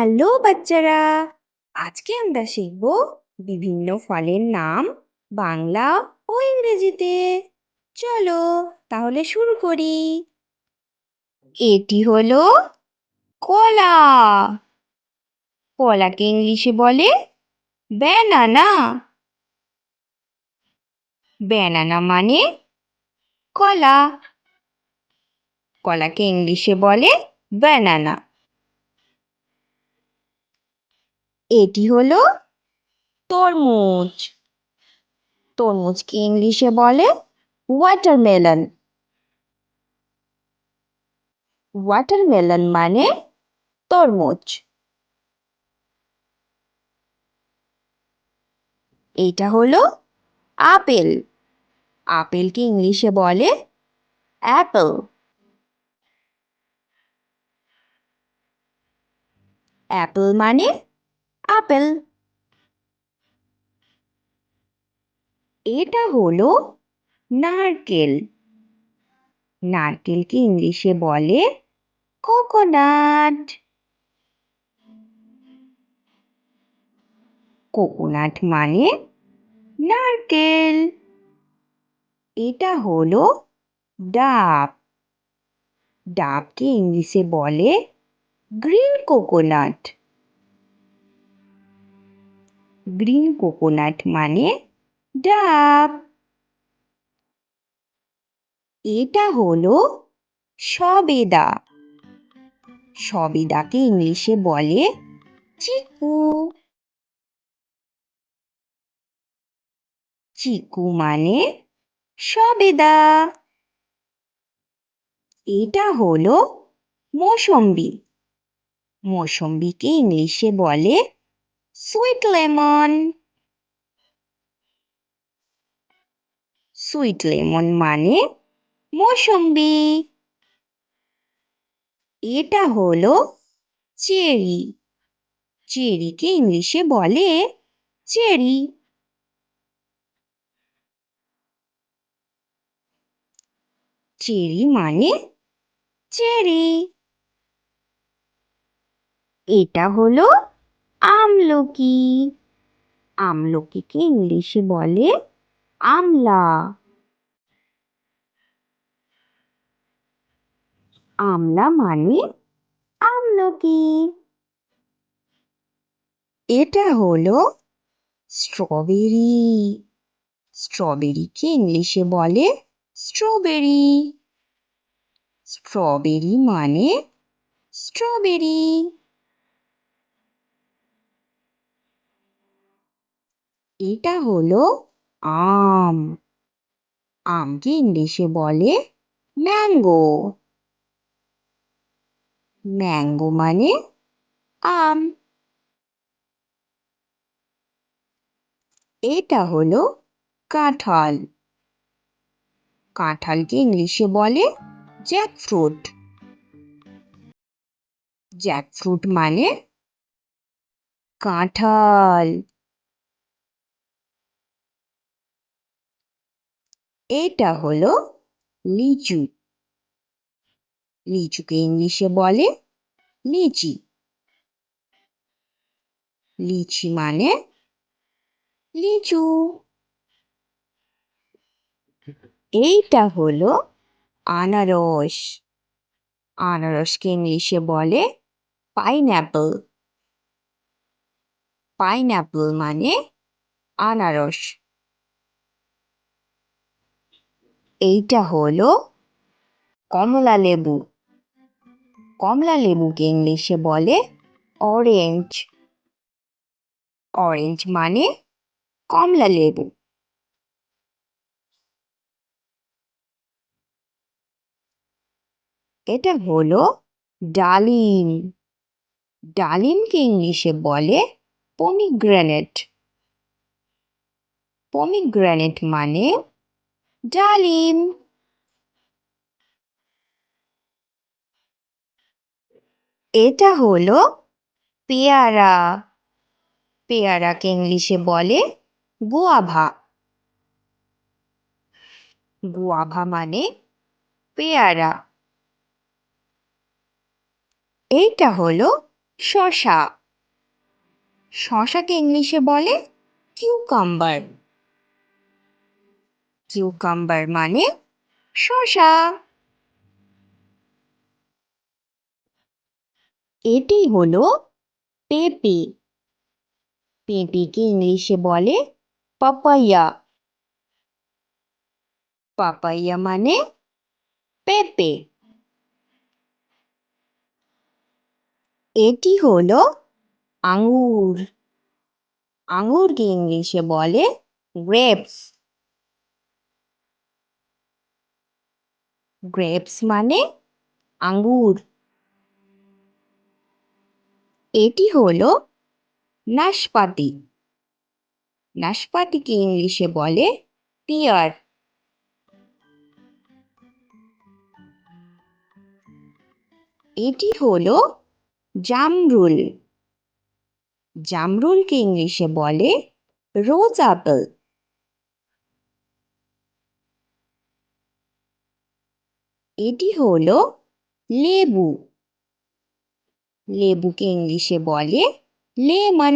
Hello বাচ্চারা, আজকে আমরা শিখব বিভিন্ন ফলের নাম বাংলা ও ইংরেজিতে। চলো তাহলে শুরু করি। এটি হলো কলা। কলাকে ইংলিশে বলে ব্যানানা। ব্যানানা মানে কলা। কলাকে ইংলিশে বলে ব্যানানা। এটি হলো তরমুজ। তরমুজকে ইংলিশে বলে ওয়াটারমেলন। ওয়াটারমেলন মানে তরমুজ। এটা হলো আপেল। আপেলকে ইংলিশে বলে অ্যাপেল। অ্যাপেল মানে আপেল। এটা হলো নারকেল। নারকেলকে ইংলিশে বলে কোকোনাট। কোকোনাট মানে নারকেল। এটা হলো ডাব। ডাবকে ইংলিশে বলে গ্রিন কোকোনাট। গ্রিন কোকোনাট মানে ডাব। এটা হলো সবেদা। সবেদাকে ইংলিশে বলে চিকু। চিকু মানে সবেদা। এটা হলো মৌসম্বি। মৌসম্বিকে ইংলিশে বলে সুইট লেমন। সুইট লেমন মানে মৌসম্বি। এটা হলো চেরি। চেরিকে ইংলিশে বলে চেরি। চেরি মানে চেরি। এটা হলো আমলকি। আমলকিকে ইংলিশে বলে আমলা। আমলা মানে আমলকি। এটা হলো স্ট্রবেরি। স্ট্রবেরিকে ইংলিশে বলে স্ট্রবেরি। স্ট্রবেরি মানে স্ট্রবেরি। এটা হলো আম। আমকে ইংলিশে বলে ম্যাঙ্গো। ম্যাঙ্গো মানে আম। এটা হলো কাঁঠাল। কাঁঠালকে ইংলিশে বলে জ্যাকফ্রুট। জ্যাকফ্রুট মানে কাঁঠাল। এটা হলো লিচু। লিচুকে ইংলিশে বলে লিচি। লিচি মানে লিচু। এইটা হলো আনারস। আনারসকে ইংলিশে বলে পাইনঅ্যাপল। পাইনঅ্যাপল মানে আনারস। এইটা হলো কমলা লেবু। কমলা লেবুকে ইংলিশে বলে অরেঞ্জ। অরেঞ্জ মানে কমলা লেবু। এটা হলো ডালিম। ডালিমকে ইংলিশে বলে পমিগ্রেনেট। পমিগ্রেনেট মানে ডালিম। এটা হলো পেয়ারা। পেয়ারাকে ইংলিশে বলে গুয়াভা। গুয়াভা মানে পেয়ারা। এইটা হলো শসা। শসাকে ইংলিশে বলে কিউকাম্বার। কিউকাম্বার মানে শসা। এটি হলো পেঁপে। পেঁপেকে ইংলিশে বলে পাপাইয়া। পাপাইয়া মানে পেঁপে। এটি হলো আঙ্গুর। আঙ্গুরকে ইংলিশে বলে গ্রেপস। গ্রেপস মানে আঙ্গুর। এটি হলো নাশপাতি। নাশপাতিকে ইংলিশে বলে পিয়ার। এটি হলো জামরুল। জামরুলকে ইংলিশে বলে রোজ আপেল। এটি হলো লেবু। লেবুকে ইংলিশে বলে লেমন।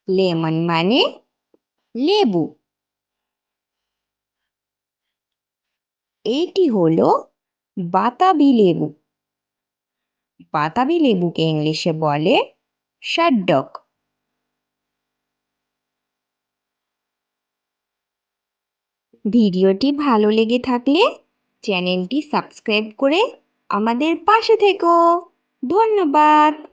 লেমন মানে লেবু। এটি হলো বাতাবি লেবু। বাতাবি লেবুকে ইংলিশে বলে শাড্ডক। ভিডিওটি ভালো লেগে থাকলে চ্যানেলটি সাবস্ক্রাইব করে আমাদের পাশে থেকো। ধন্যবাদ।